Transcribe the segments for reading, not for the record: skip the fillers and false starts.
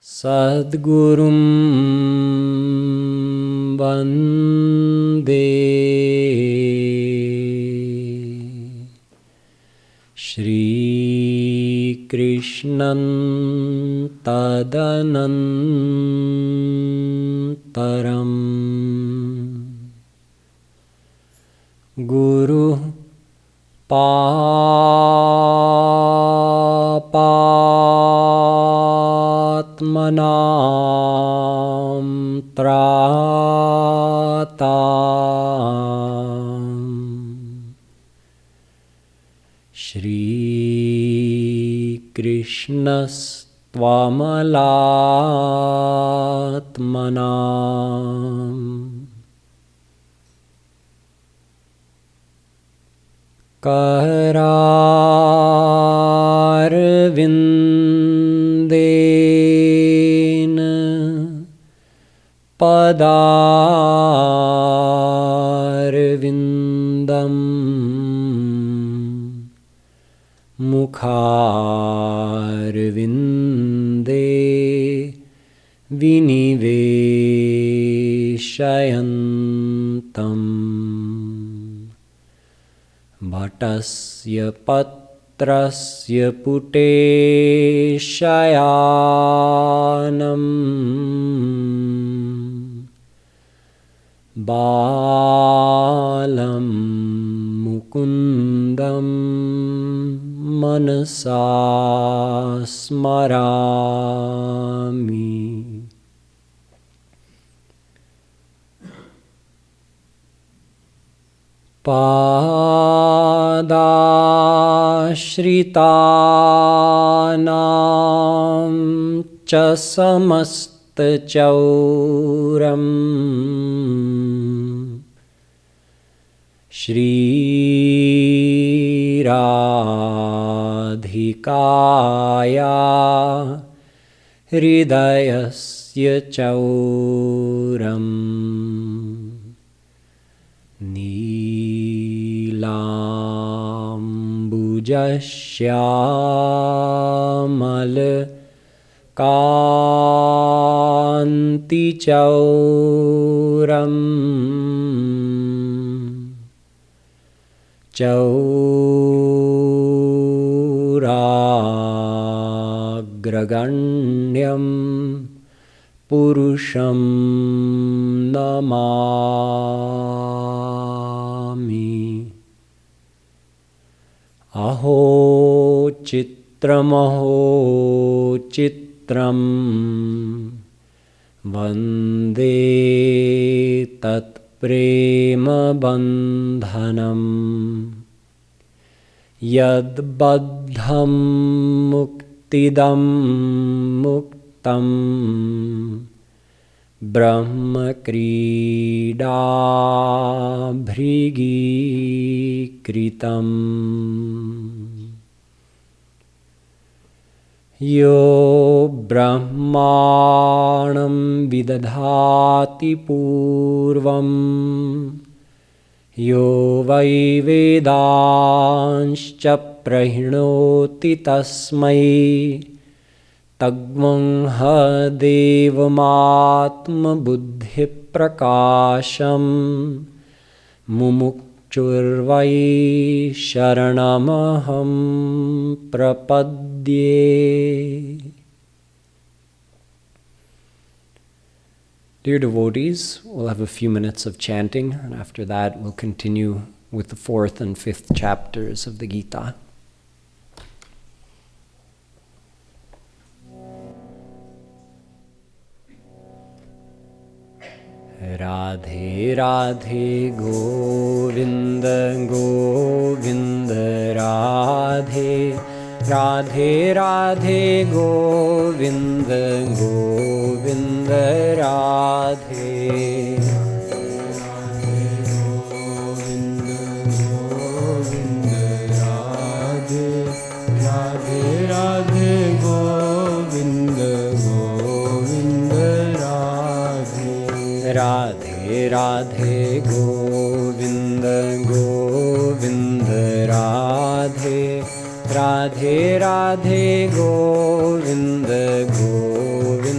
Sadgurum Vande Shri Krishnan Tadanantaram Guru Papatmanam Tratam Shri Krishnastvamatmanam Kararvindena Padarvindam Mukharvinde Viniveshayantam Bhatasya patrasya pute shayanam Balam mukundam manasa smarami Padashritanam cha samastachauram Shri Radhikaya Hridayasya chauram Nilambujasyyamal Kanti chauram Chauragraganyam Purusham Namami Aho Chitram Aho Chitram Vande Tat Prema Bandhanam Yad Baddham Muktidam Muktam Brahma Krida Bhrigi Kritam Yo Brahmanam Vidadhati Purvam Yo Vai Vedanscha Prahinoti Tasmai Tagvangha Devamatma Buddhi Prakasham Mumukchurvai Sharanamaham Prapadye. Dear devotees, we'll have a few minutes of chanting, and after that we'll continue with the 4th and 5th chapters of the Gita. Radhe Radhe Govinda Govinda Radhe Radhe Radhe Govinda Govinda Radhe Radhe Radhe Govinda Govinda Radhe Radhe Radhe Govinda Govinda Radhe Radhe Radhe Govinda Govinda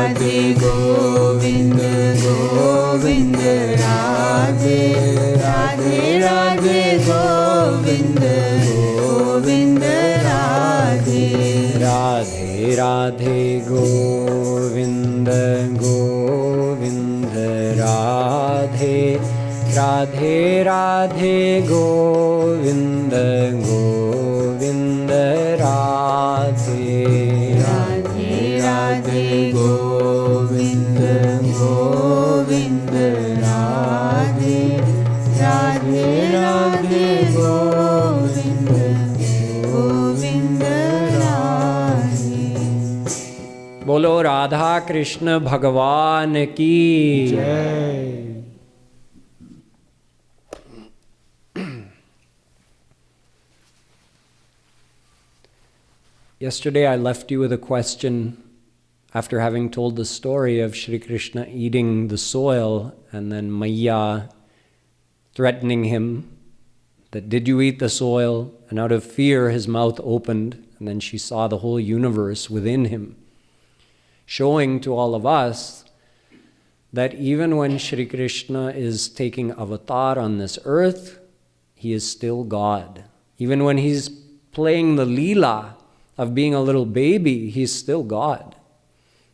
Radhe Govind Govind Radhe Radhe Radhe Govind Govind Radhe Radhe Radhe Govind Govind Radhe Radhe Radhe Govind Govind Radhe Radhe Radhe Govind Govind Radhe Radhe Radhe Govind Govind Radhe बोलो राधा कृष्ण भगवान की Jai. Yesterday I left you with a question after having told the story of Shri Krishna eating the soil and then Maya threatening him that, did you eat the soil? And out of fear his mouth opened and then she saw the whole universe within him, showing to all of us that even when Shri Krishna is taking avatar on this earth, he is still God. Even when he's playing the Leela of being a little baby, he's still God.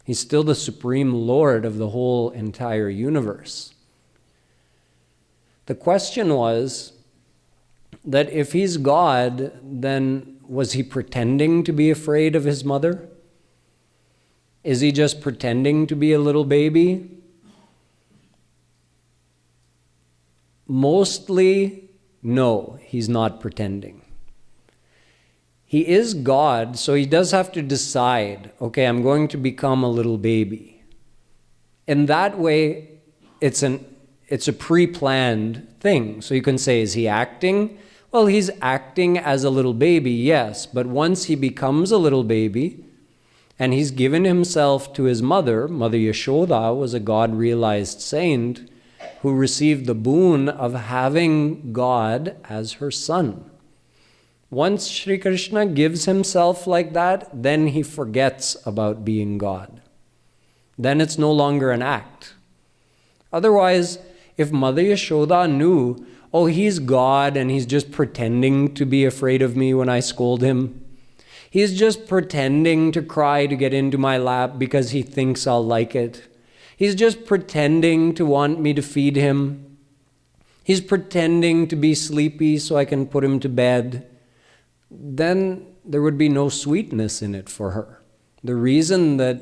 He's still the supreme Lord of the whole entire universe. The question was that if he's God, then was he pretending to be afraid of his mother? Is he just pretending to be a little baby? Mostly, no, he's not pretending. He is God, so he does have to decide, okay, I'm going to become a little baby. In that way, it's a pre-planned thing. So you can say, is he acting? Well, he's acting as a little baby, yes. But once he becomes a little baby, and he's given himself to his mother, Mother Yashoda was a God-realized saint who received the boon of having God as her son. Once Shri Krishna gives himself like that, then he forgets about being God. Then it's no longer an act. Otherwise, if Mother Yashoda knew, oh, he's God and he's just pretending to be afraid of me when I scold him, he's just pretending to cry to get into my lap because he thinks I'll like it, he's just pretending to want me to feed him, he's pretending to be sleepy so I can put him to bed, then there would be no sweetness in it for her. The reason that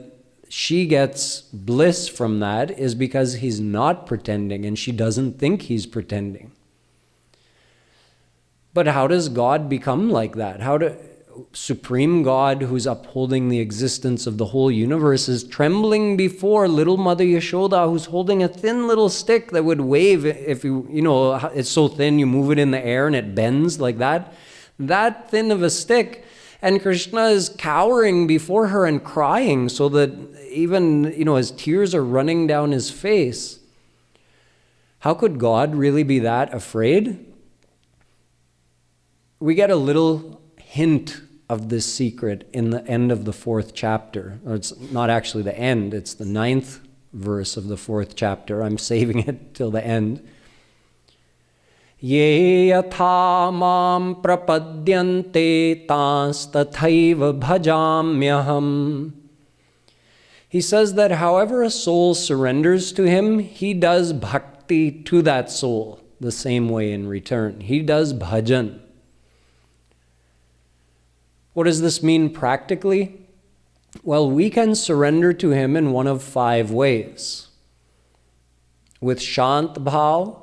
she gets bliss from that is because he's not pretending and she doesn't think he's pretending. But how does God become like that? Supreme God, who's upholding the existence of the whole universe, is trembling before little Mother Yashoda, who's holding a thin little stick that would wave if it's so thin you move it in the air and it bends like that. That thin of a stick, and Krishna is cowering before her and crying so that even, his tears are running down his face. How could God really be that afraid? We get a little hint of this secret in the end of the 4th chapter. Or it's not actually the end, it's the 9th verse of the 4th chapter. I'm saving it till the end. Ye yatha mam prapadyante tas tathaiva bhajamyaham. He says that however a soul surrenders to him, he does bhakti to that soul the same way in return. He does bhajan. What does this mean practically? Well, we can surrender to him in one of 5 ways. With shant bhav,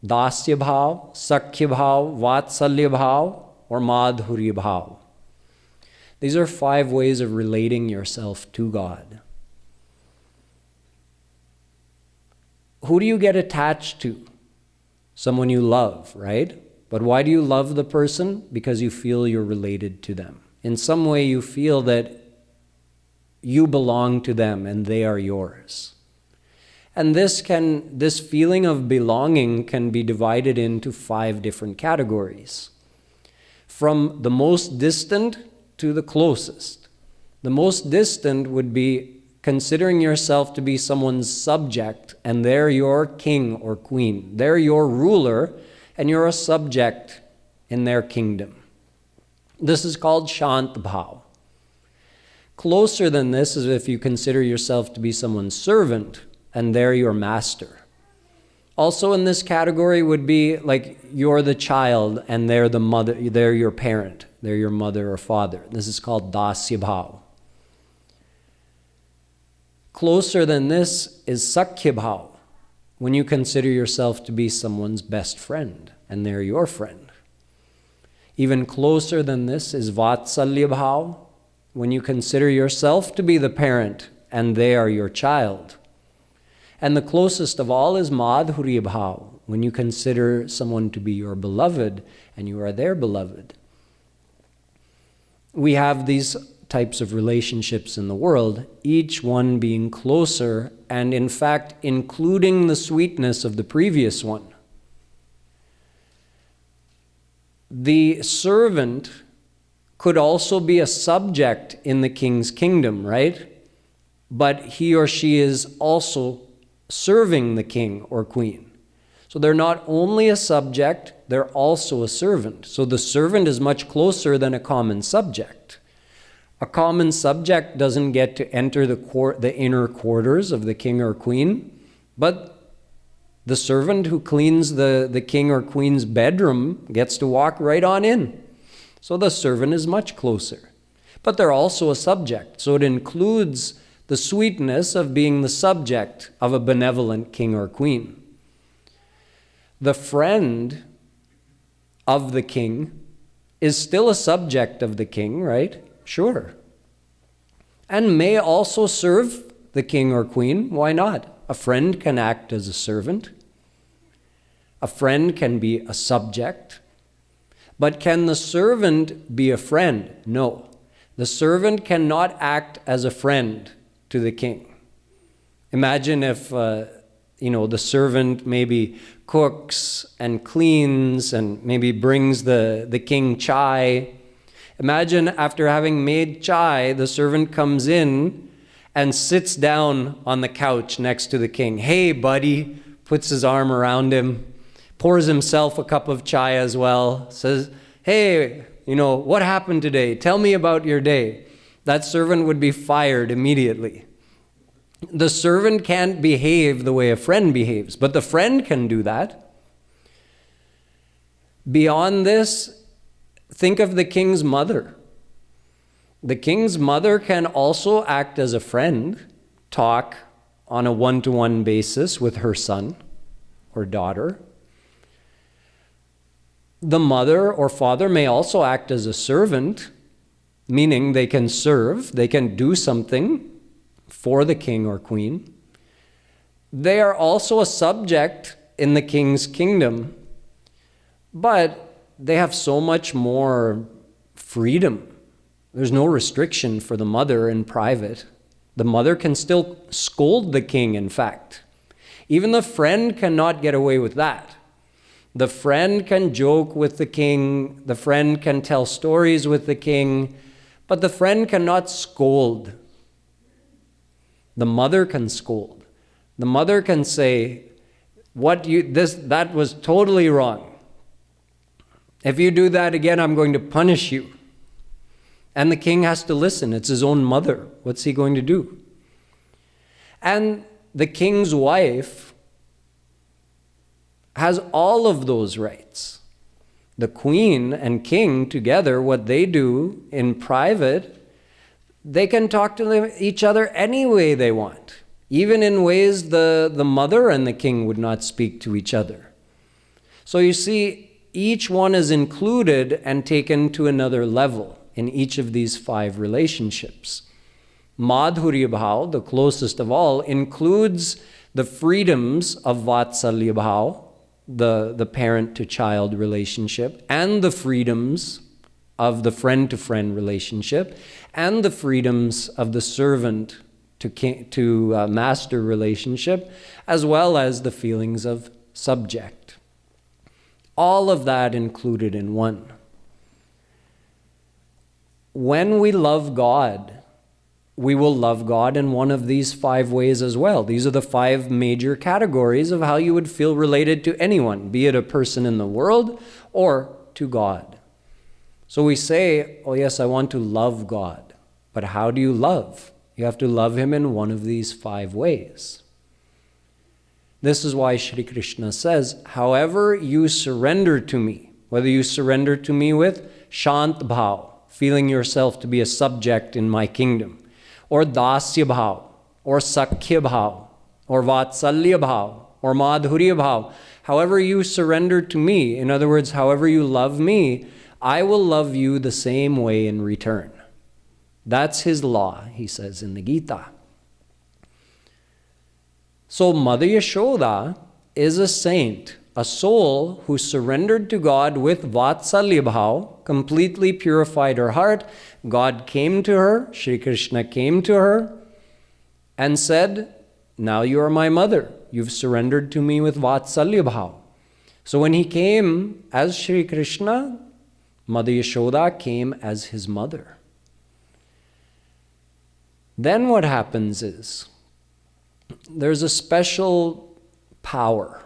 dasya bhav, sakhya bhav, vatsalya bhav, or madhurya bhav. These are 5 ways of relating yourself to God. Who do you get attached to? Someone you love, right? But why do you love the person? Because you feel you're related to them. In some way you feel that you belong to them and they are yours. And this feeling of belonging can be divided into 5 different categories. From the most distant to the closest. The most distant would be considering yourself to be someone's subject, and they're your king or queen. They're your ruler, and you're a subject in their kingdom. This is called Shant Bhav. Closer than this is if you consider yourself to be someone's servant, and they're your master. Also in this category would be like you're the child, and they're the mother, they're your parent, they're your mother or father. This is called Dasya Bhav. Closer than this is Sakhya Bhav, when you consider yourself to be someone's best friend, and they're your friend. Even closer than this is Vatsalya Bhav, when you consider yourself to be the parent, and they are your child. And the closest of all is Madhurya Bhav, when you consider someone to be your beloved, and you are their beloved. We have these types of relationships in the world, each one being closer and in fact including the sweetness of the previous one. The servant could also be a subject in the king's kingdom, right? But he or she is also serving the king or queen. So they're not only a subject, they're also a servant. So the servant is much closer than a common subject. A common subject doesn't get to enter the inner quarters of the king or queen, but the servant who cleans the king or queen's bedroom gets to walk right on in. So the servant is much closer. But they're also a subject, so it includes the sweetness of being the subject of a benevolent king or queen. The friend of the king is still a subject of the king, right? Sure. And may also serve the king or queen. Why not? A friend can act as a servant. A friend can be a subject. But can the servant be a friend? No. The servant cannot act as a friend to the king. Imagine if, the servant maybe cooks and cleans and maybe brings the king chai. Imagine after having made chai, the servant comes in and sits down on the couch next to the king. Hey, buddy, puts his arm around him, pours himself a cup of chai as well, says, hey, what happened today? Tell me about your day. That servant would be fired immediately. The servant can't behave the way a friend behaves, but the friend can do that. Beyond this, think of the king's mother. The king's mother can also act as a friend, talk on a one-to-one basis with her son or daughter. The mother or father may also act as a servant, meaning they can serve, they can do something for the king or queen. They are also a subject in the king's kingdom, but they have so much more freedom. There's no restriction for the mother in private. The mother can still scold the king, in fact. Even the friend cannot get away with that. The friend can joke with the king, the friend can tell stories with the king, but the friend cannot scold. The mother can scold. The mother can say, that was totally wrong. If you do that again, I'm going to punish you. And the king has to listen. It's his own mother. What's he going to do? And the king's wife has all of those rights. The queen and king together, what they do in private, they can talk to each other any way they want. Even in ways the mother and the king would not speak to each other. So you see, each one is included and taken to another level in each of these 5 relationships. Madhurya Bhav, the closest of all, includes the freedoms of Vatsalya Bhav, the parent-to-child relationship, and the freedoms of the friend-to-friend relationship, and the freedoms of the servant-to master relationship, as well as the feelings of subject. All of that included in one. When we love God, we will love God in one of these 5 ways as well. These are the 5 major categories of how you would feel related to anyone, be it a person in the world or to God. So we say, oh yes, I want to love God. But how do you love? You have to love Him in one of these 5 ways. This is why Shri Krishna says, however you surrender to me, whether you surrender to me with Shant Bhav, feeling yourself to be a subject in my kingdom, or Dasya Bhav, or Sakhya Bhav, or Vatsalya Bhav, or Madhurya Bhav, however you surrender to me, in other words, however you love me, I will love you the same way in return. That's His law, He says in the Gita. So Mother Yashoda is a saint, a soul who surrendered to God with Vatsalya Bhav, completely purified her heart. God came to her, Shri Krishna came to her and said, now you are my mother. You've surrendered to me with Vatsalya Bhav. So when He came as Shri Krishna, Mother Yashoda came as His mother. Then what happens is, there's a special power.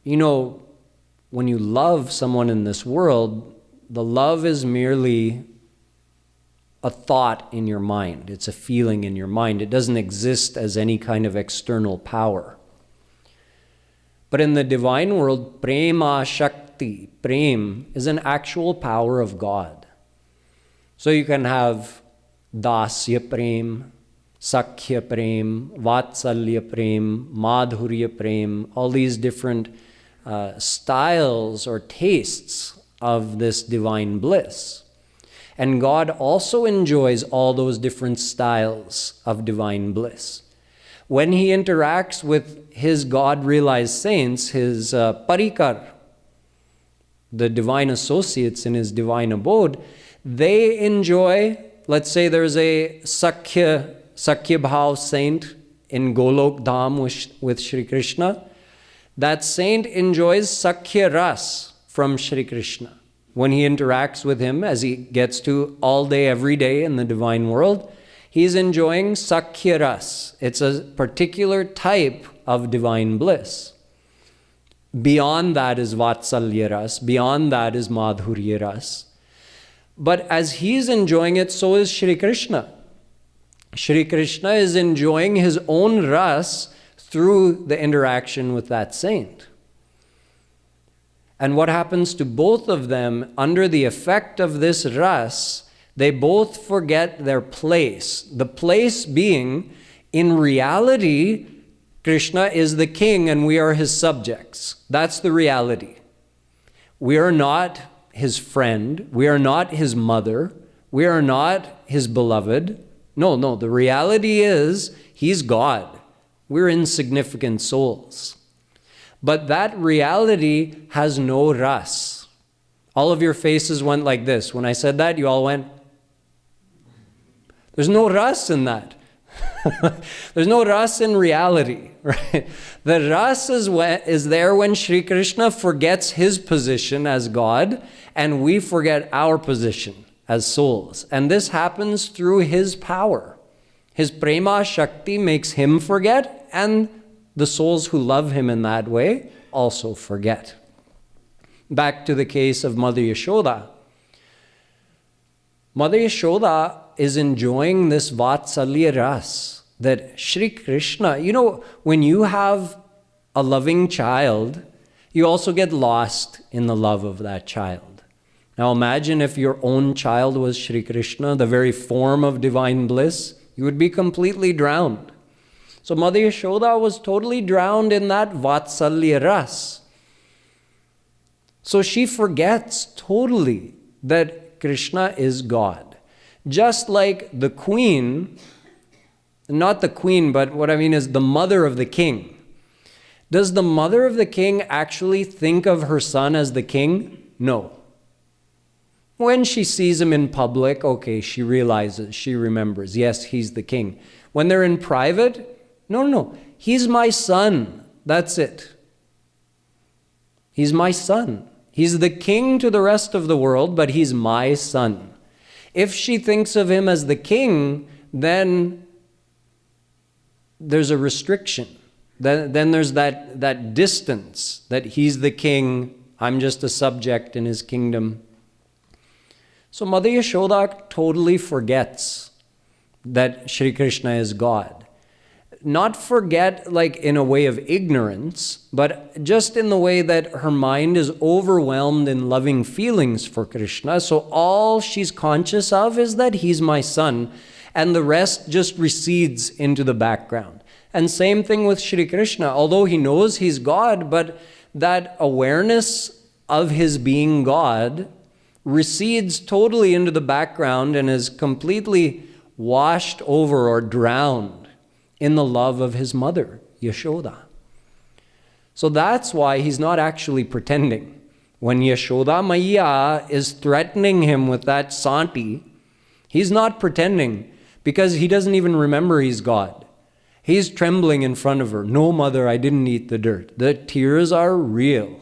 You know, when you love someone in this world, the love is merely a thought in your mind. It's a feeling in your mind. It doesn't exist as any kind of external power. But in the divine world, prema shakti, prem, is an actual power of God. So you can have dasya prem, sakhya prem, vatsalya prem, madhurya prem, all these different styles or tastes of this divine bliss. And God also enjoys all those different styles of divine bliss. When He interacts with His God-realized saints, His parikar, the divine associates in His divine abode, they enjoy, let's say there's a Sakhya Bhav saint in Golok Dham with Shri Krishna. That saint enjoys Sakhya Ras from Shri Krishna. When he interacts with Him, as he gets to all day, every day in the divine world, he's enjoying Sakhya Ras. It's a particular type of divine bliss. Beyond that is Vatsalya Ras. Beyond that is Madhurya Ras. But as he's enjoying it, so is Shri Krishna. Shri Krishna is enjoying His own ras through the interaction with that saint. And what happens to both of them under the effect of this ras, they both forget their place. The place being, in reality, Krishna is the king and we are His subjects. That's the reality. We are not His friend. We are not His mother. We are not His beloved. No, the reality is He's God. We're insignificant souls. But that reality has no ras. All of your faces went like this. When I said that, you all went. There's no ras in that. There's no ras in reality, right? The ras is there when Shri Krishna forgets His position as God and we forget our position as souls. And this happens through His power. His prema shakti makes Him forget, and the souls who love Him in that way also forget. Back to the case of Mother Yashoda. Mother Yashoda is enjoying this Vatsalya Ras, that Shri Krishna, you know, when you have a loving child, you also get lost in the love of that child. Now imagine if your own child was Shri Krishna, the very form of divine bliss, you would be completely drowned. So Mother Yashoda was totally drowned in that Vatsalya Ras. So she forgets totally that Krishna is God. Just like the queen, not the queen, but what I mean is the mother of the king. Does the mother of the king actually think of her son as the king? No. When she sees him in public, okay, she realizes, she remembers, yes, he's the king. When they're in private, no, he's my son. That's it. He's my son. He's the king to the rest of the world, but he's my son. If she thinks of him as the king, then there's a restriction. Then there's that distance, that he's the king, I'm just a subject in his kingdom. So Mother Yashoda totally forgets that Shri Krishna is God. Not forget like in a way of ignorance, but just in the way that her mind is overwhelmed in loving feelings for Krishna. So all she's conscious of is that he's my son, and the rest just recedes into the background. And same thing with Shri Krishna, although he knows he's God, but that awareness of his being God recedes totally into the background and is completely washed over or drowned in the love of his mother, Yashoda. So that's why he's not actually pretending. When Yashoda Maiya is threatening him with that Santi, he's not pretending because he doesn't even remember he's God. He's trembling in front of her. No, mother, I didn't eat the dirt. The tears are real.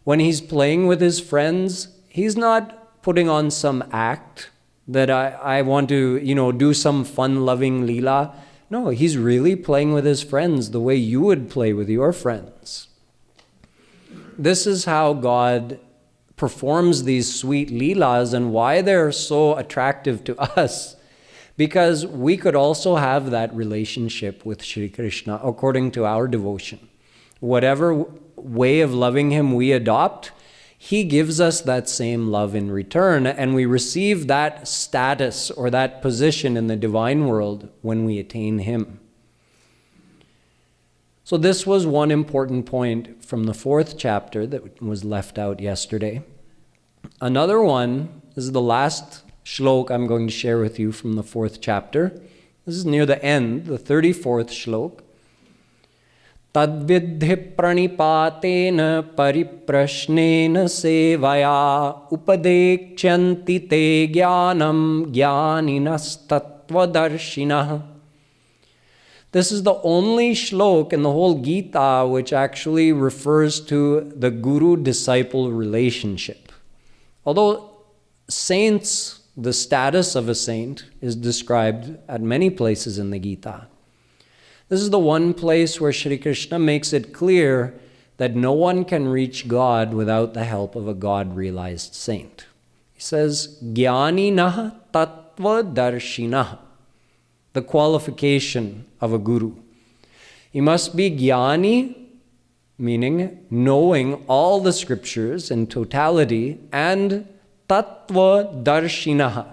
When he's playing with his friends, he's not putting on some act that I want to, do some fun-loving leela. No, he's really playing with his friends the way you would play with your friends. This is how God performs these sweet leelas and why they're so attractive to us. Because we could also have that relationship with Shri Krishna according to our devotion. Whatever way of loving him we adopt, he gives us that same love in return, and we receive that status or that position in the divine world when we attain him. So this was one important point from the 4th chapter that was left out yesterday. Another one, this is the last shlok I'm going to share with you from the 4th chapter. This is near the end, the 34th shlok. Tadvidhi pranipatena pariprashnena sevaya upadekchanti te jnanam jnaninas tattvadarshinaha. This is the only shlok in the whole Gita which actually refers to the guru-disciple relationship. Although saints, the status of a saint is described at many places in the Gita. This is the one place where Shri Krishna makes it clear that no one can reach God without the help of a God-realized saint. He says, Jnaninaha tattva darshinaha, the qualification of a guru. He must be jnani, meaning knowing all the scriptures in totality, and tattva darshinaha.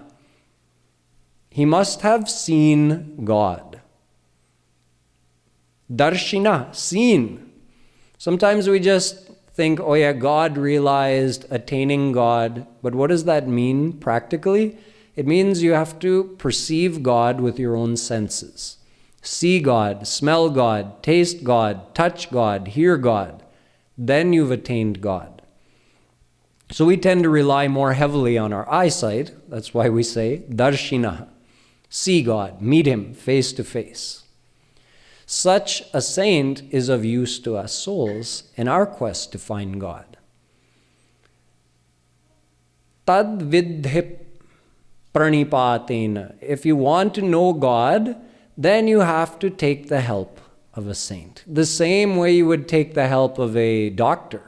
He must have seen God. Darshina, seen. Sometimes we just think, oh yeah, God realized, attaining God. But what does that mean practically? It means you have to perceive God with your own senses. See God, smell God, taste God, touch God, hear God. Then you've attained God. So we tend to rely more heavily on our eyesight. That's why we say darshina. See God, meet him face to face. Such a saint is of use to us souls in our quest to find God. Tad vidhi pranipatena. If you want to know God, then you have to take the help of a saint. The same way you would take the help of a doctor.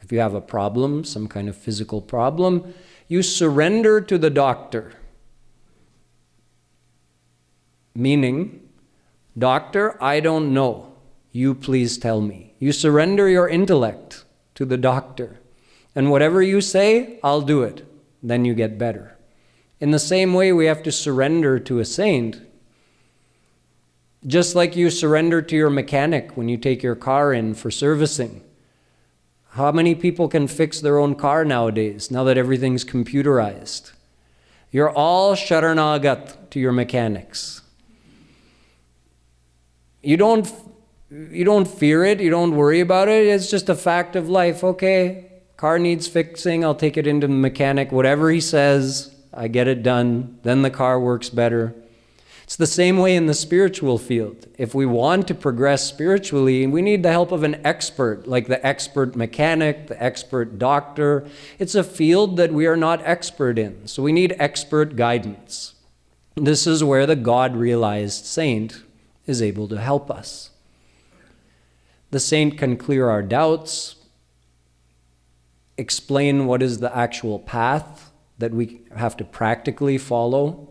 If you have a problem, some kind of physical problem, you surrender to the doctor. Meaning, doctor, I don't know. You please tell me. You surrender your intellect to the doctor. And whatever you say, I'll do it. Then you get better. In the same way, we have to surrender to a saint. Just like you surrender to your mechanic when you take your car in for servicing. How many people can fix their own car nowadays, now that everything's computerized? You're all sharanagat to your mechanics. You don't fear it, you don't worry about it, it's just a fact of life. Okay, car needs fixing, I'll take it into the mechanic. Whatever he says, I get it done, then the car works better. It's the same way in the spiritual field. If we want to progress spiritually, we need the help of an expert, like the expert mechanic, the expert doctor. It's a field that we are not expert in, so we need expert guidance. This is where the God-realized saint is able to help us. The saint can clear our doubts, explain what is the actual path that we have to practically follow.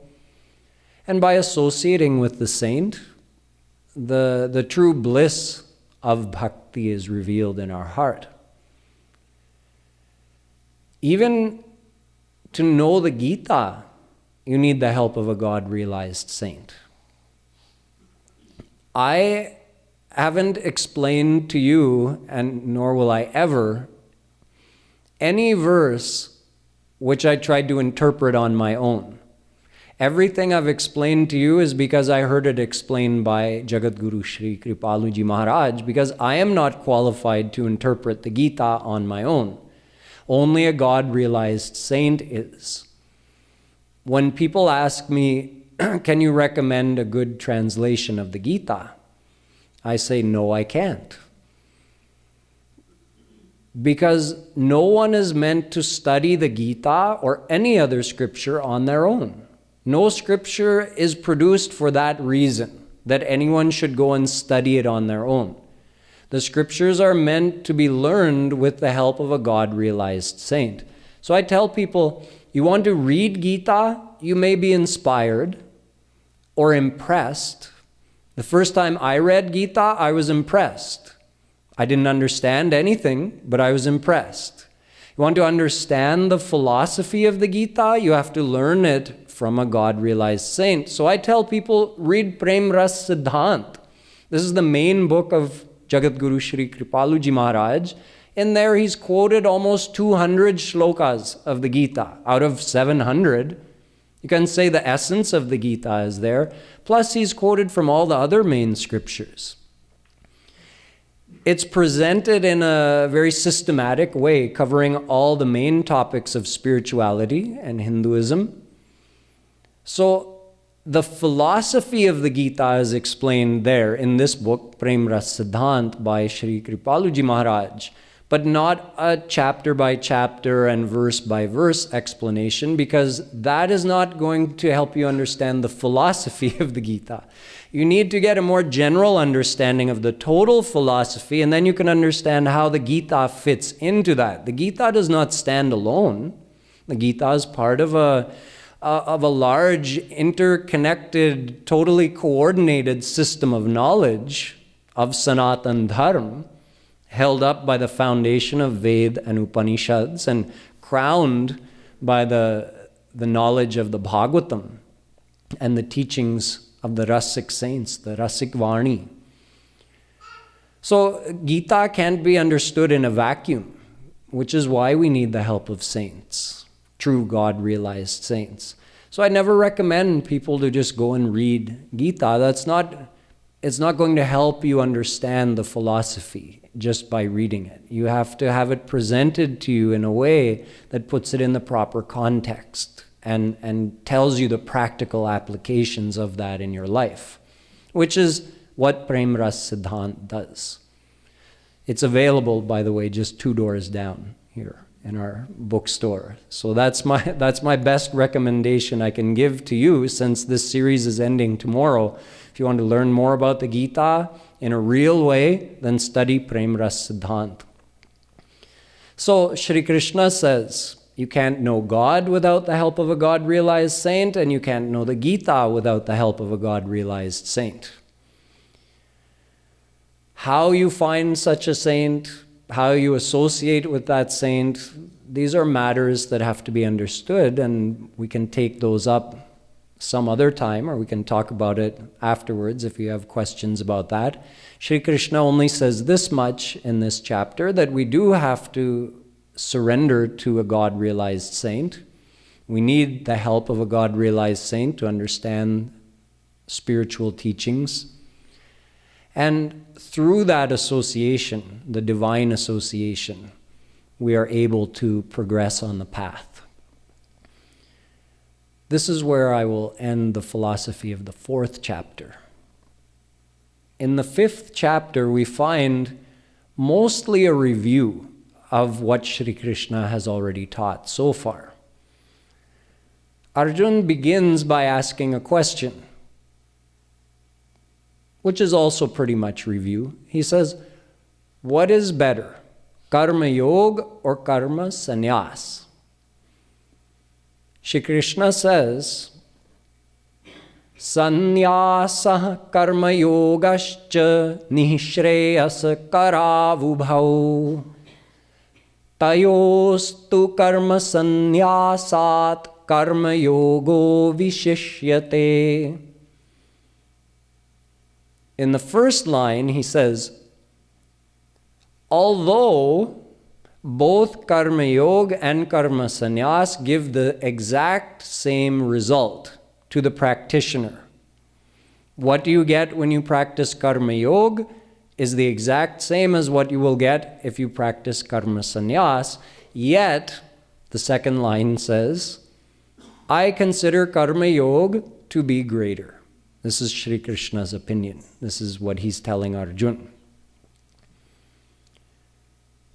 And by associating with the saint, the true bliss of bhakti is revealed in our heart. Even to know the Gita, you need the help of a God-realized saint. I haven't explained to you, and nor will I ever, any verse which I tried to interpret on my own. Everything I've explained to you is because I heard it explained by Jagadguru Shri Kripaluji Maharaj, because I am not qualified to interpret the Gita on my own. Only a God-realized saint is. When people ask me, can you recommend a good translation of the Gita? I say, no, I can't. Because no one is meant to study the Gita or any other scripture on their own. No scripture is produced for that reason, that anyone should go and study it on their own. The scriptures are meant to be learned with the help of a God-realized saint. So I tell people, you want to read Gita, you may be inspired or impressed. The first time I read Gita, I was impressed. I didn't understand anything, but I was impressed. You want to understand the philosophy of the Gita, you have to learn it from a God-realized saint. So I tell people, read Prem Ras Siddhant. This is the main book of Jagadguru Shri Kripaluji Maharaj. In there he's quoted almost 200 shlokas of the Gita out of 700. You can say the essence of the Gita is there. Plus he's quoted from all the other main scriptures. It's presented in a very systematic way, covering all the main topics of spirituality and Hinduism. So the philosophy of the Gita is explained there in this book, Prem Ras Siddhant by Shri Kripaluji Maharaj, but not a chapter by chapter and verse by verse explanation, because that is not going to help you understand the philosophy of the Gita. You need to get a more general understanding of the total philosophy, and then you can understand how the Gita fits into that. The Gita does not stand alone. The Gita is part of a large, interconnected, totally coordinated system of knowledge of Sanatan Dharma, held up by the foundation of Ved and Upanishads and crowned by the knowledge of the Bhagavatam and the teachings of the Rasik saints, the Rasik Varni. So Gita can't be understood in a vacuum, which is why we need the help of saints, true God-realized saints. So I never recommend people to just go and read Gita. It's not going to help you understand the philosophy just by reading it. You have to have it presented to you in a way that puts it in the proper context and tells you the practical applications of that in your life, which is what Prem Ras Siddhant does. It's available, by the way, just 2 doors down here in our bookstore. So that's my best recommendation I can give to you, since this series is ending tomorrow. If you want to learn more about the Gita in a real way, then study Prem Ras Siddhant. So Shri Krishna says, you can't know God without the help of a God-realized saint, and you can't know the Gita without the help of a God-realized saint. How you find such a saint, how you associate with that saint, these are matters that have to be understood, and we can take those up some other time, or we can talk about it afterwards if you have questions about that. Shri Krishna only says this much in this chapter, that we do have to surrender to a God-realized saint. We need the help of a God-realized saint to understand spiritual teachings. And through that association, the divine association, we are able to progress on the path. This is where I will end the philosophy of the 4th chapter. In the 5th chapter, we find mostly a review of what Sri Krishna has already taught so far. Arjun begins by asking a question, which is also pretty much review. He says, what is better, karma yoga or karma sannyas? Shri Krishna says, Sannyasah karma yogascha nishreyasa karavubhau tayostu karma sannyasat karma yogo vishishyate. In the first line, he says, although both karma yoga and karma sannyas give the exact same result to the practitioner. What do you get when you practice karma yoga is the exact same as what you will get if you practice karma sannyas. Yet, the second line says, I consider karma yoga to be greater. This is Shri Krishna's opinion. This is what he's telling Arjun.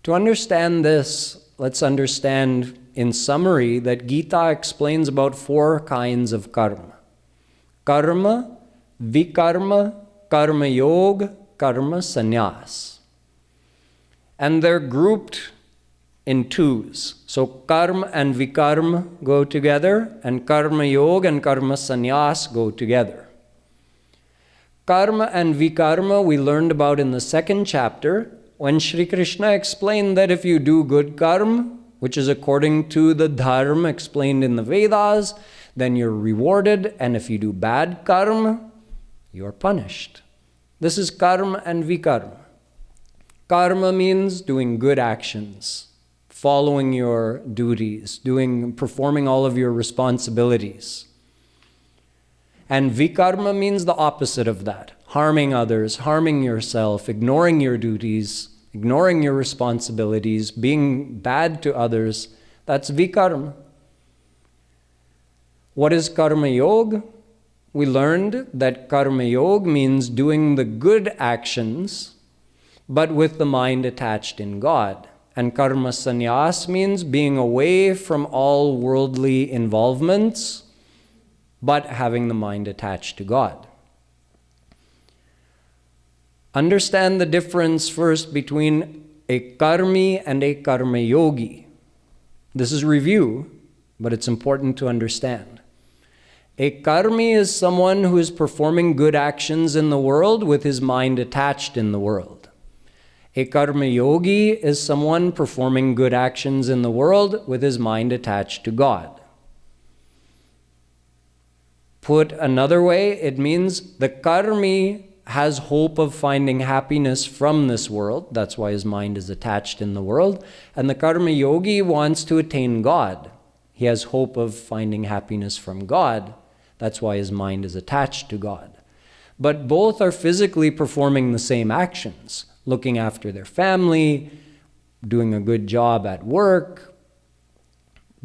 To understand this, let's understand in summary that Gita explains about 4 kinds of karma. Karma, vikarma, karma yoga, karma sannyas. And they're grouped in 2s. So karma and vikarma go together, and karma yoga and karma sannyas go together. Karma and vikarma we learned about in the 2nd chapter, when Shri Krishna explained that if you do good karma, which is according to the Dham explained in the Vedas, then you're rewarded, and if you do bad karma, you're punished. This is karma and vikarma. Karma means doing good actions, following your duties, performing all of your responsibilities. And vikarma means the opposite of that. Harming others, harming yourself, ignoring your duties, ignoring your responsibilities, being bad to others. That's vikarma. What is karma yoga? We learned that karma yoga means doing the good actions, but with the mind attached in God. And karma sannyas means being away from all worldly involvements, but having the mind attached to God. Understand the difference first between a karmi and a karma yogi. This is review, but it's important to understand. A karmi is someone who is performing good actions in the world with his mind attached in the world. A karma yogi is someone performing good actions in the world with his mind attached to God. Put another way, it means the karmi has hope of finding happiness from this world. That's why his mind is attached in the world. And the karma yogi wants to attain God. He has hope of finding happiness from God. That's why his mind is attached to God. But both are physically performing the same actions, looking after their family, doing a good job at work,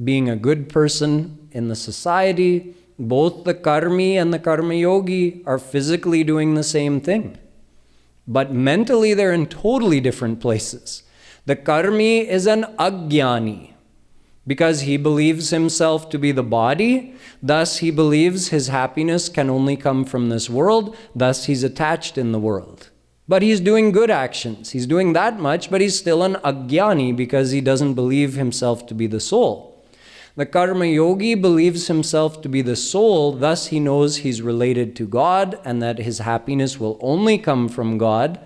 being a good person in the society. Both the karmi and the karma yogi are physically doing the same thing. But mentally they're in totally different places. The karmi is an ajnani because he believes himself to be the body. Thus he believes his happiness can only come from this world. Thus he's attached in the world. But he's doing good actions. He's doing that much, but he's still an ajnani because he doesn't believe himself to be the soul. The karma yogi believes himself to be the soul, thus he knows he's related to God and that his happiness will only come from God.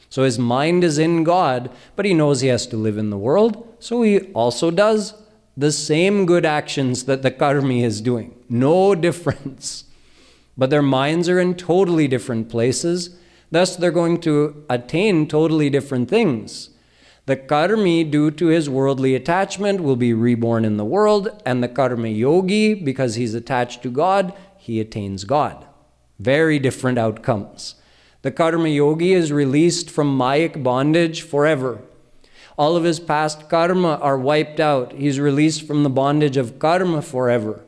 So his mind is in God, but he knows he has to live in the world. So he also does the same good actions that the karmi is doing. No difference. But their minds are in totally different places. Thus they're going to attain totally different things. The karmi, due to his worldly attachment, will be reborn in the world, and the karma yogi, because he's attached to God, he attains God. Very different outcomes. The karma yogi is released from Mayic bondage forever. All of his past karma are wiped out. He's released from the bondage of karma forever.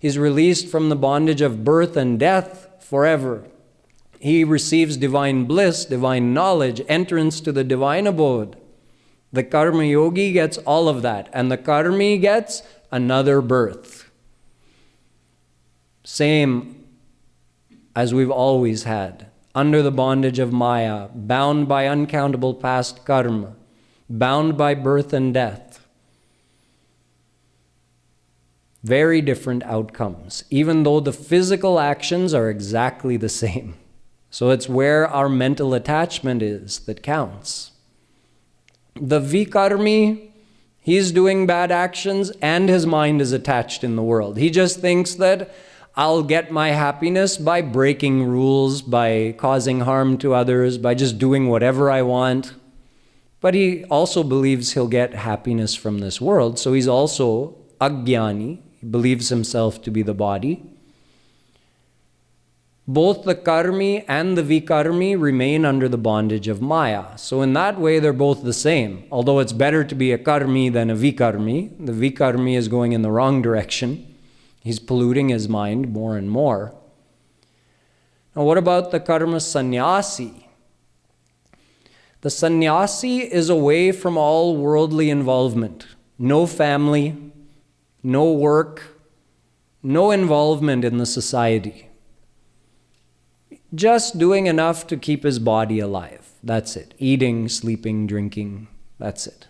He's released from the bondage of birth and death forever. He receives divine bliss, divine knowledge, entrance to the divine abode. The karma yogi gets all of that, and the karmi gets another birth. Same as we've always had, under the bondage of Maya, bound by uncountable past karma, bound by birth and death. Very different outcomes, even though the physical actions are exactly the same. So it's where our mental attachment is that counts. The vikarmi, he's doing bad actions and his mind is attached in the world. He just thinks that I'll get my happiness by breaking rules, by causing harm to others, by just doing whatever I want. But he also believes he'll get happiness from this world. So he's also ajnani. He believes himself to be the body. Both the karmi and the vikarmi remain under the bondage of Maya. So in that way, they're both the same. Although it's better to be a karmi than a vikarmi. The vikarmi is going in the wrong direction. He's polluting his mind more and more. Now what about the karma sannyasi? The sannyasi is away from all worldly involvement. No family, no work, no involvement in the society. Just doing enough to keep his body alive. That's it. Eating, sleeping, drinking. That's it.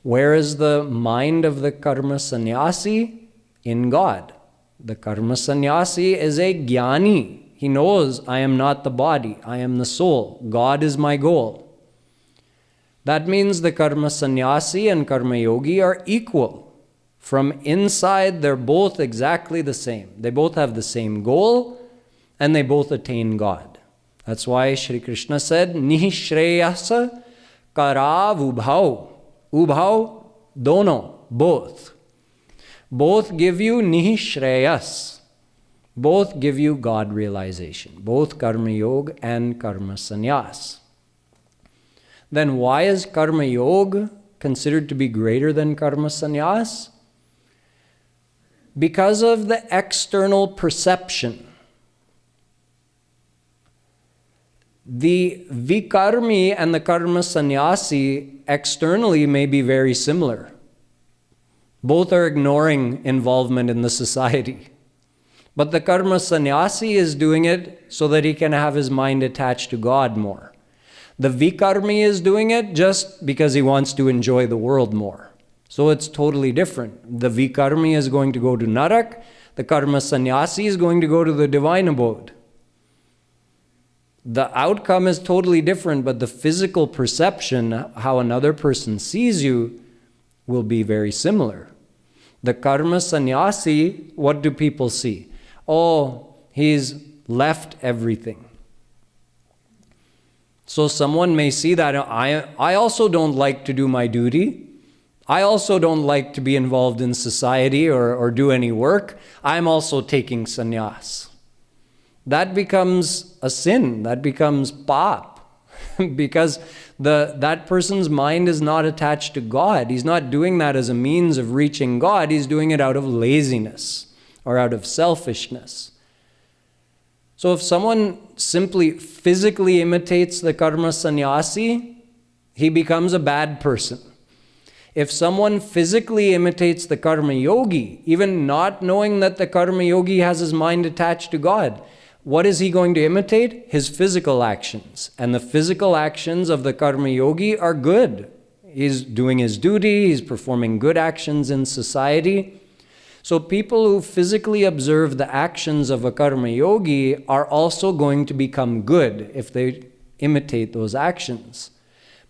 Where is the mind of the karma sannyasi? In God. The karma sannyasi is a jnani. He knows I am not the body. I am the soul. God is my goal. That means the karma sannyasi and karma yogi are equal. From inside, they're both exactly the same. They both have the same goal, and they both attain God. That's why Shri Krishna said, Nishreyasa karav ubhav. Ubhav, dono, both. Both give you nishreyas. Both give you God realization. Both karma yoga and karma sannyas. Then why is karma yoga considered to be greater than karma sannyas? Because of the external perception. The vikarmi and the karma sannyasi externally may be very similar. Both are ignoring involvement in the society. But the karma sannyasi is doing it so that he can have his mind attached to God more. The vikarmi is doing it just because he wants to enjoy the world more. So it's totally different. The vikarmi is going to go to narak. The karma sannyasi is going to go to the divine abode. The outcome is totally different, but the physical perception, how another person sees you, will be very similar. The karma sannyasi, what do people see? Oh, he's left everything. So someone may see that, I also don't like to do my duty. I also don't like to be involved in society or do any work. I'm also taking sannyas. That becomes a sin. That becomes pap. Because that person's mind is not attached to God. He's not doing that as a means of reaching God. He's doing it out of laziness or out of selfishness. So if someone simply physically imitates the karma sannyasi, he becomes a bad person. If someone physically imitates the karma yogi, even not knowing that the karma yogi has his mind attached to God, what is he going to imitate? His physical actions. And the physical actions of the karma yogi are good. He's doing his duty, he's performing good actions in society. So people who physically observe the actions of a karma yogi are also going to become good if they imitate those actions.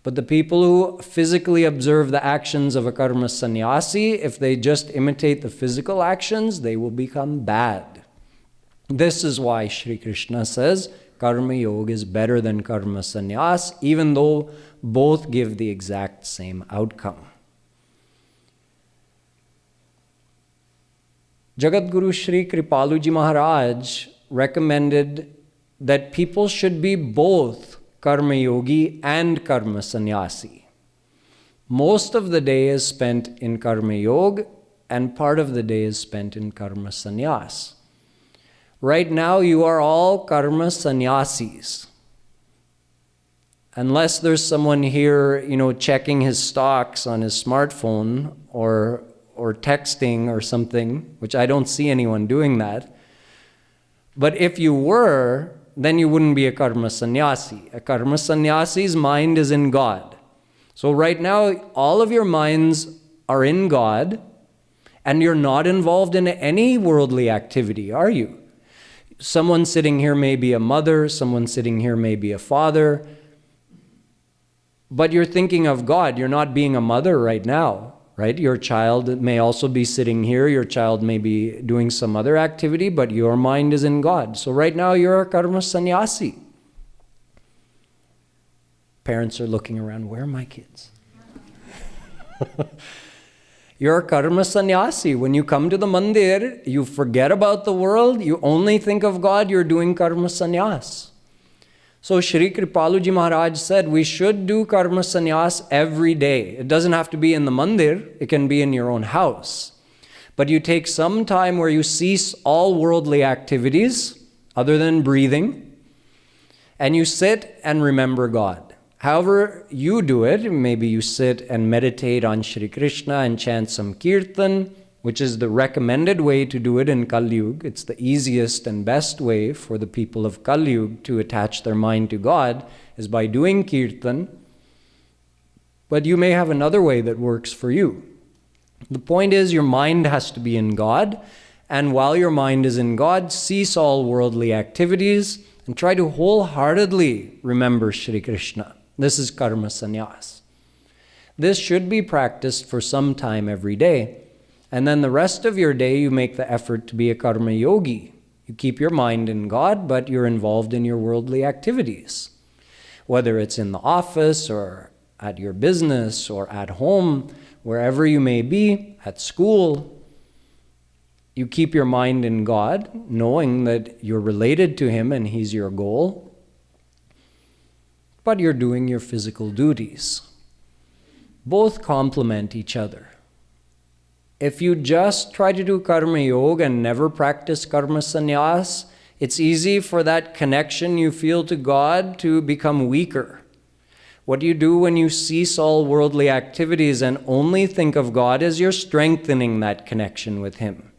But the people who physically observe the actions of a karma sannyasi, if they just imitate the physical actions, they will become bad. This is why Shri Krishna says karma yoga is better than karma sannyas, even though both give the exact same outcome. Jagadguru Shri Kripaluji Maharaj recommended that people should be both karma yogi and karma sannyasi. Most of the day is spent in karma yoga, and part of the day is spent in karma sannyas. Right now, you are all karma sannyasis. Unless there's someone here, checking his stocks on his smartphone or texting or something, which I don't see anyone doing that. But if you were, then you wouldn't be a karma sannyasi. A karma sannyasi's mind is in God. So right now, all of your minds are in God, and you're not involved in any worldly activity, are you? Someone sitting here may be a mother, someone sitting here may be a father, but you're thinking of God. You're not being a mother right now, right? Your child may also be sitting here, your child may be doing some other activity, but your mind is in God. So right now you're a karma sannyasi. Parents are looking around, where are my kids? You're a karma sannyasi. When you come to the mandir, you forget about the world, you only think of God, you're doing karma sannyas. So Shri Kripaluji Maharaj said we should do karma sannyas every day. It doesn't have to be in the mandir, it can be in your own house. But you take some time where you cease all worldly activities other than breathing, and you sit and remember God. However you do it, maybe you sit and meditate on Shri Krishna and chant some kirtan, which is the recommended way to do it in Kali Yuga. It's the easiest and best way for the people of Kali Yuga to attach their mind to God, is by doing kirtan. But you may have another way that works for you. The point is, your mind has to be in God, and while your mind is in God, cease all worldly activities and try to wholeheartedly remember Shri Krishna. This is karma sannyas. This should be practiced for some time every day. And then the rest of your day, you make the effort to be a karma yogi. You keep your mind in God, but you're involved in your worldly activities. Whether it's in the office or at your business or at home, wherever you may be, at school, you keep your mind in God, knowing that you're related to Him and He's your goal, but you're doing your physical duties. Both complement each other. If you just try to do karma yoga and never practice karma sannyas, it's easy for that connection you feel to God to become weaker. What you do when you cease all worldly activities and only think of God is you're strengthening that connection with Him.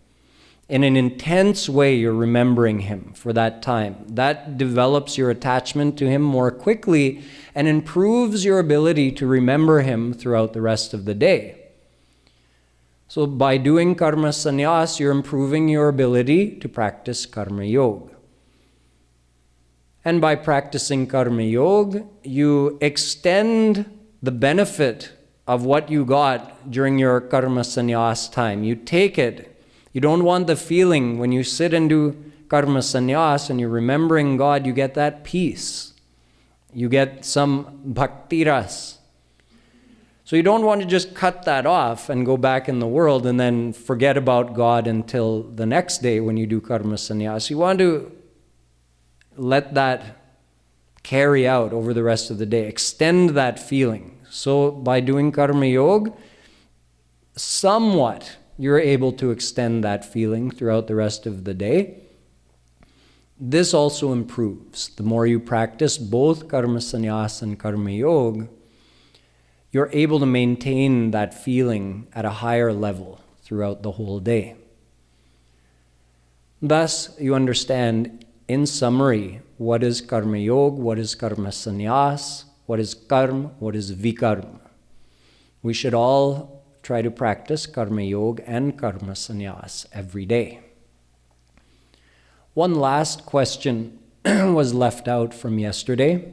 In an intense way, you're remembering Him for that time. That develops your attachment to Him more quickly and improves your ability to remember Him throughout the rest of the day. So by doing karma sannyas, you're improving your ability to practice karma yoga. And by practicing karma yoga, you extend the benefit of what you got during your karma sannyas time. You take it. You don't want the feeling when you sit and do karma sannyas and you're remembering God, you get that peace. You get some bhakti ras. So you don't want to just cut that off and go back in the world and then forget about God until the next day when you do karma sannyas. You want to let that carry out over the rest of the day. Extend that feeling. So by doing karma yoga, somewhat you're able to extend that feeling throughout the rest of the day. This also improves. The more you practice both karma sannyas and karma yoga, you're able to maintain that feeling at a higher level throughout the whole day. Thus, you understand, in summary, what is karma yoga, what is karma sannyas, what is karma, what is vikarma. We should all try to practice karma yoga and karma sannyas every day. One last question was left out from yesterday,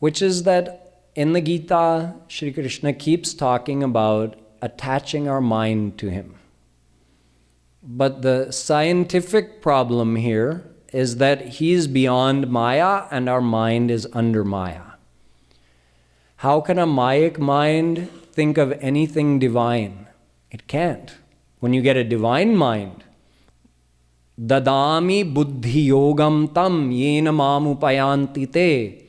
which is that in the Gita, Shri Krishna keeps talking about attaching our mind to Him. But the scientific problem here is that He is beyond Maya and our mind is under Maya. How can a Mayic mind think of anything divine? It can't. When you get a divine mind, dadami buddhi yogam tam yena mamupayanti te.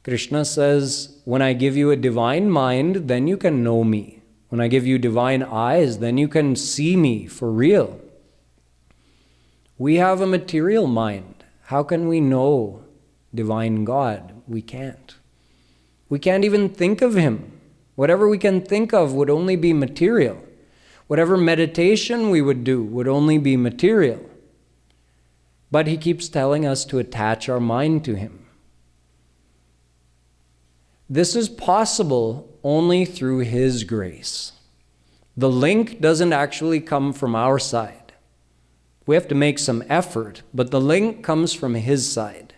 Krishna says, when I give you a divine mind, then you can know me. When I give you divine eyes, then you can see me for real. We have a material mind. How can we know divine God? We can't. We can't even think of him. Whatever we can think of would only be material. Whatever meditation we would do would only be material. But he keeps telling us to attach our mind to him. This is possible only through his grace. The link doesn't actually come from our side. We have to make some effort, but the link comes from his side.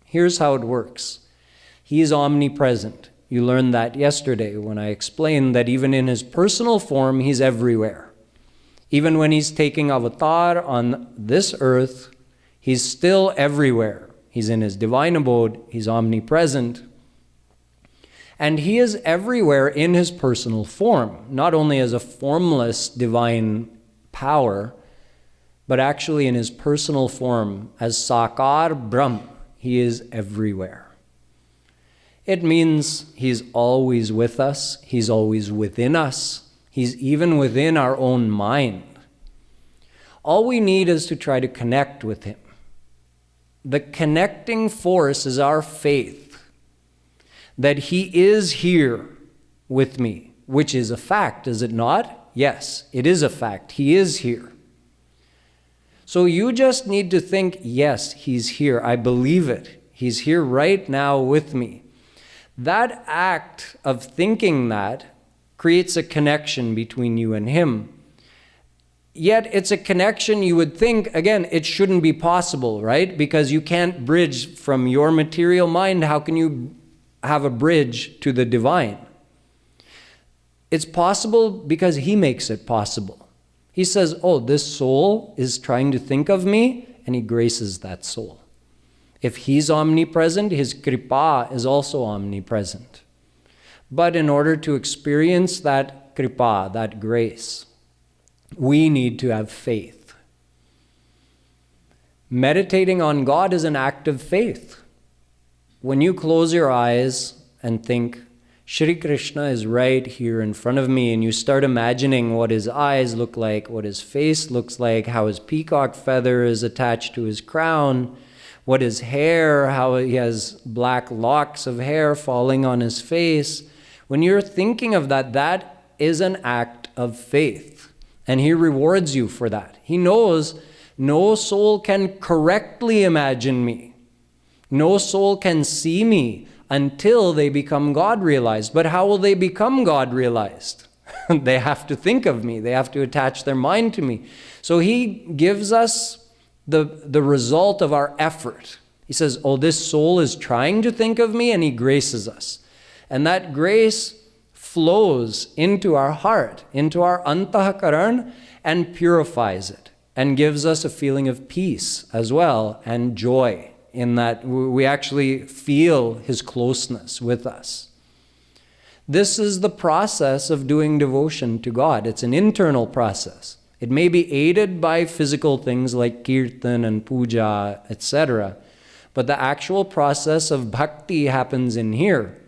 Here's how it works. He is omnipresent. You learned that yesterday when I explained that even in his personal form, he's everywhere. Even when he's taking avatar on this earth, he's still everywhere. He's in his divine abode. He's omnipresent. And he is everywhere in his personal form, not only as a formless divine power, but actually in his personal form as Sakar Brahm. He is everywhere. It means he's always with us. He's always within us. He's even within our own mind. All we need is to try to connect with him. The connecting force is our faith that he is here with me, which is a fact, is it not? Yes, it is a fact. He is here. So you just need to think, yes, he's here. I believe it. He's here right now with me. That act of thinking that creates a connection between you and him. Yet it's a connection you would think, again, it shouldn't be possible, right? Because you can't bridge from your material mind. How can you have a bridge to the divine? It's possible because he makes it possible. He says, oh, this soul is trying to think of me, and he graces that soul. If he's omnipresent, his kripa is also omnipresent. But in order to experience that kripa, that grace, we need to have faith. Meditating on God is an act of faith. When you close your eyes and think, Shri Krishna is right here in front of me, and you start imagining what his eyes look like, what his face looks like, how his peacock feather is attached to his crown, what his hair, how he has black locks of hair falling on his face. When you're thinking of that, that is an act of faith. And he rewards you for that. He knows no soul can correctly imagine me. No soul can see me until they become God-realized. But how will they become God-realized? They have to think of me. They have to attach their mind to me. So he gives us the result of our effort. He says, oh, this soul is trying to think of me, and he graces us. And that grace flows into our heart, into our antahakaran, and purifies it, and gives us a feeling of peace as well, and joy, in that we actually feel his closeness with us. This is the process of doing devotion to God. It's an internal process. It may be aided by physical things like kirtan and puja, etc. But the actual process of bhakti happens in here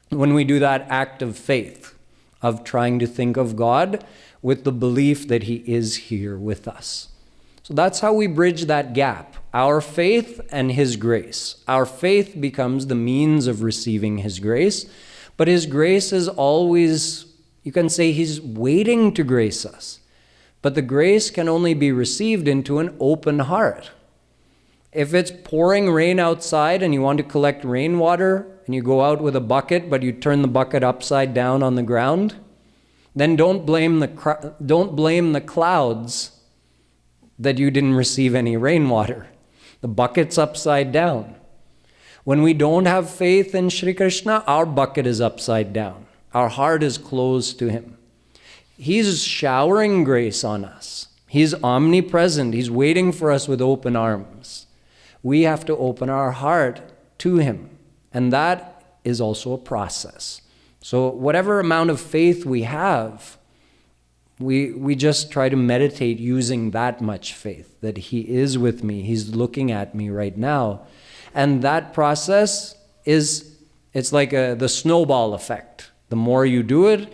when we do that act of faith, of trying to think of God with the belief that he is here with us. So that's how we bridge that gap, our faith and his grace. Our faith becomes the means of receiving his grace, but his grace is always, you can say he's waiting to grace us. But the grace can only be received into an open heart. If it's pouring rain outside and you want to collect rainwater and you go out with a bucket, but you turn the bucket upside down on the ground, then don't blame the clouds that you didn't receive any rainwater. The bucket's upside down. When we don't have faith in Shri Krishna, our bucket is upside down. Our heart is closed to him. He's showering grace on us. He's omnipresent. He's waiting for us with open arms. We have to open our heart to him. And that is also a process. So whatever amount of faith we have, we just try to meditate using that much faith, that he is with me, he's looking at me right now. And that process it's like the snowball effect. The more you do it,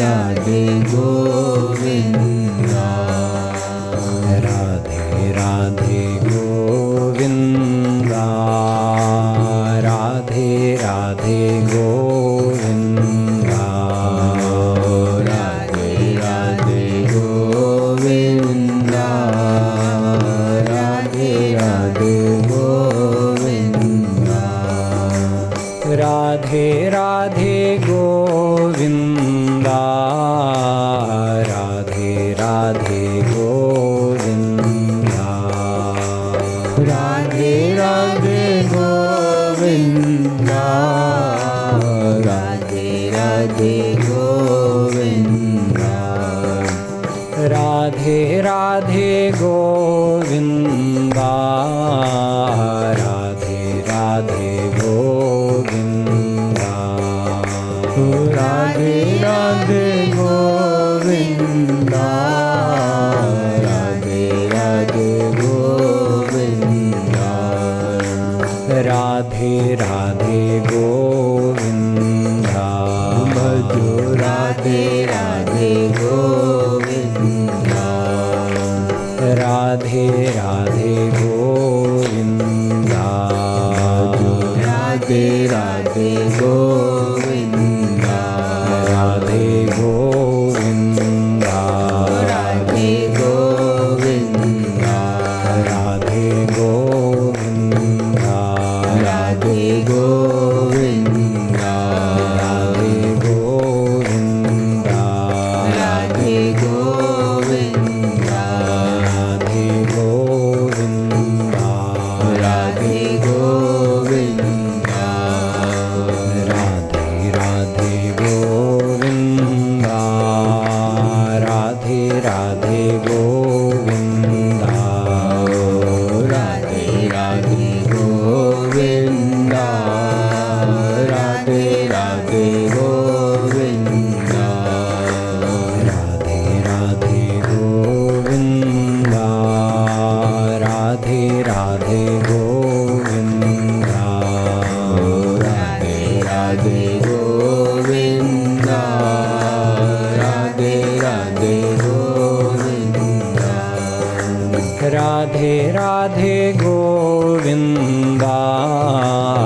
Radhe Govinda Radhe Radhe Govinda Radhe Radhe Govinda Radhe Radhe Govinda Radhe Radhe Govinda Radhe Radhe Govinda Radhe Radhe Govinda Radhe Radhe Govinda Radhe Radhe Govinda Radhe Radhe Govinda Radhe Radhe Govinda Radhe Radhe Govinda Radhe Radhe Govinda Radhe Radhe Govinda भजो राधे राधे गोविंदा राधे राधे गोविंदा राधे राधे गोविंदा राधे गोविंदा राधे गोविंदा राधे गोविंदा राधे गोविंदा राधे गोविंदा राधे गोविंदा राधे गोविंदा राधे गोविंदा राधे राधे गोविंदा राधे राधे गोविंदा राधे राधे गोविंदा राधे राधे गोविंदा राधे राधे गोविंदा राधे राधे गोविंदा राधे राधे गोविंदा राधे राधे गोविंदा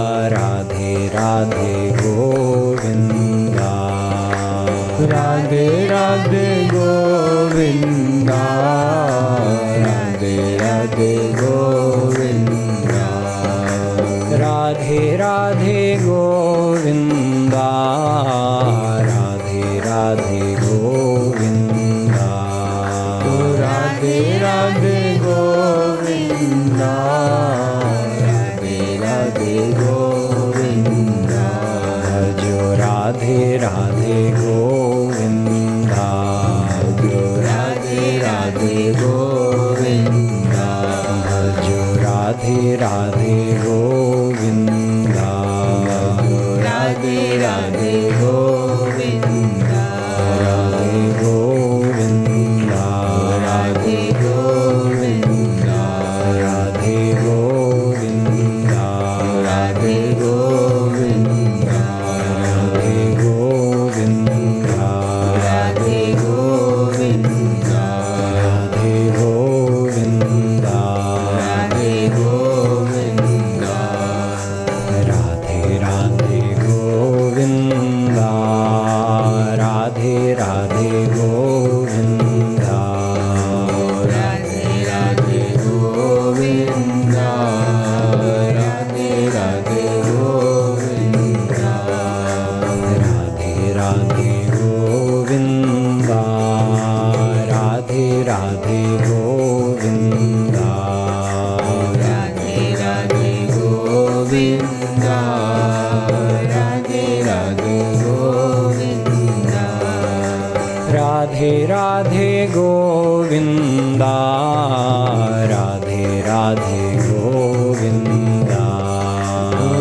राधे राधे गोविंदा राधे राधे गोविंदा राधे राधे गोविंदा राधे राधे गोविंदा राधे राधे गोविंदा राधे राधे गोविंदा राधे राधे गोविंदा राधे राधे गोविंदा जो राधे राधे गोविंदा जो राधे राधे गोविंदा जो राधे राधे गोविंदा जो Radhe Radhe Govinda Radhe Govinda Radhe Govinda Radhe Govinda Radhe Govinda Radhe Govinda Radhe Govinda Radhe Govinda Radhe Govinda Radhe Radhe Govinda Radhe Radhe Govinda Radhe Radhe Govinda Radhe Radhe Govinda Radhe Radhe Govinda Radhe Radhe Govinda Radhe Radhe Govinda Radhe Radhe Govinda Radhe Radhe Govinda Radhe Radhe Govinda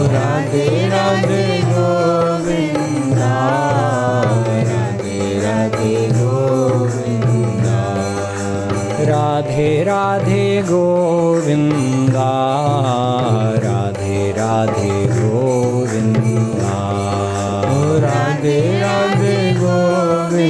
Radhe Radhe Govinda Radhe Radhe Govinda Radhe Radhe Govinda Radhe Radhe Govinda Radhe Radhe Govinda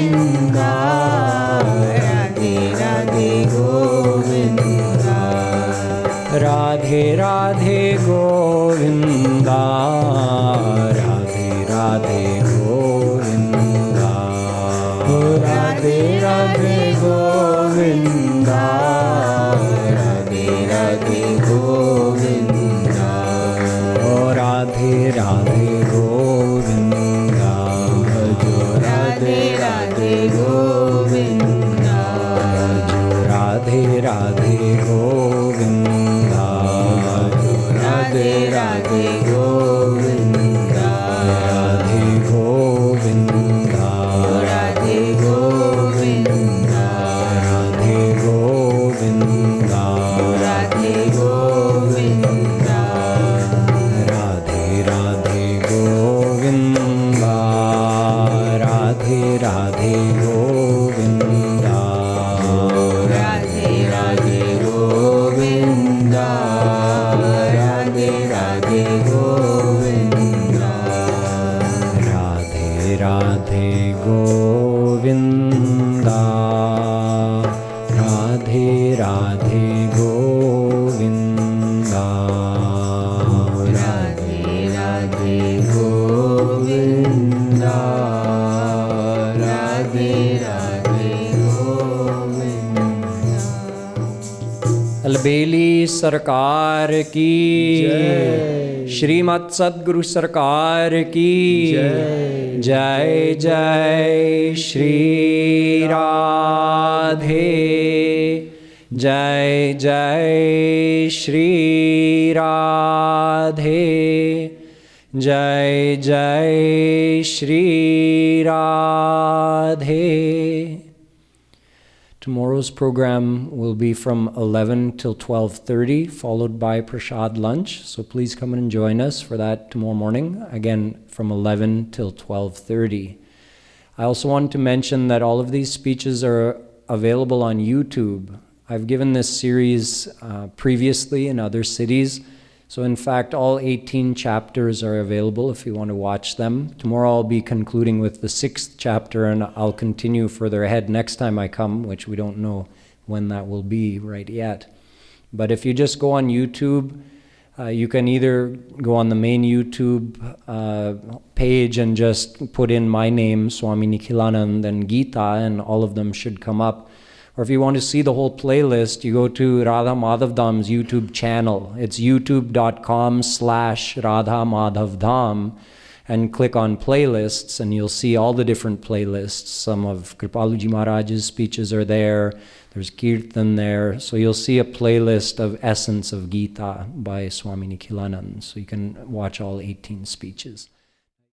Radhe Radhe Govinda, Radhe Radhe Govinda, oh Radhe Radhe Govinda, jo Radhe Radhe Govinda, jo Radhe Radhe Govinda, jo Radhe Radhe Govinda, Radhe Govinda, Radhe Govinda, Radhe Govinda, Radhe Govinda, Radhe Radhe Govinda, Radhe Radhe Govinda, Radhe Radhe Govinda, Radhe Radhe Govinda, Radhe Radhe Govinda, Radhe Radhe Govinda, Radhe Radhe Govinda, Radhe Radhe Govinda. अलबेली सरकार की जय। श्रीमद सद्गुरु सरकार की जय। जय जय श्री राधे, जय जय श्री राधे, जय जय Shri Radhe. Tomorrow's program will be from 11 till 12:30, followed by Prashad lunch. So please come and join us for that tomorrow morning, again from 11 till 12:30. I also want to mention that all of these speeches are available on YouTube. I've given this series previously in other cities. So in fact, all 18 chapters are available if you want to watch them. Tomorrow I'll be concluding with the 6th chapter, and I'll continue further ahead next time I come, which we don't know when that will be right yet. But if you just go on YouTube, you can either go on the main YouTube page and just put in my name, Swami Nikhilanand, and Gita, and all of them should come up. Or if you want to see the whole playlist, you go to Radha Madhav Dham's YouTube channel. It's youtube.com/Radha Madhav Dham, and click on playlists, and you'll see all the different playlists. Some of Kripaluji Maharaj's speeches are there. There's Kirtan there. So you'll see a playlist of Essence of Gita by Swami Nikhilanand. So you can watch all 18 speeches.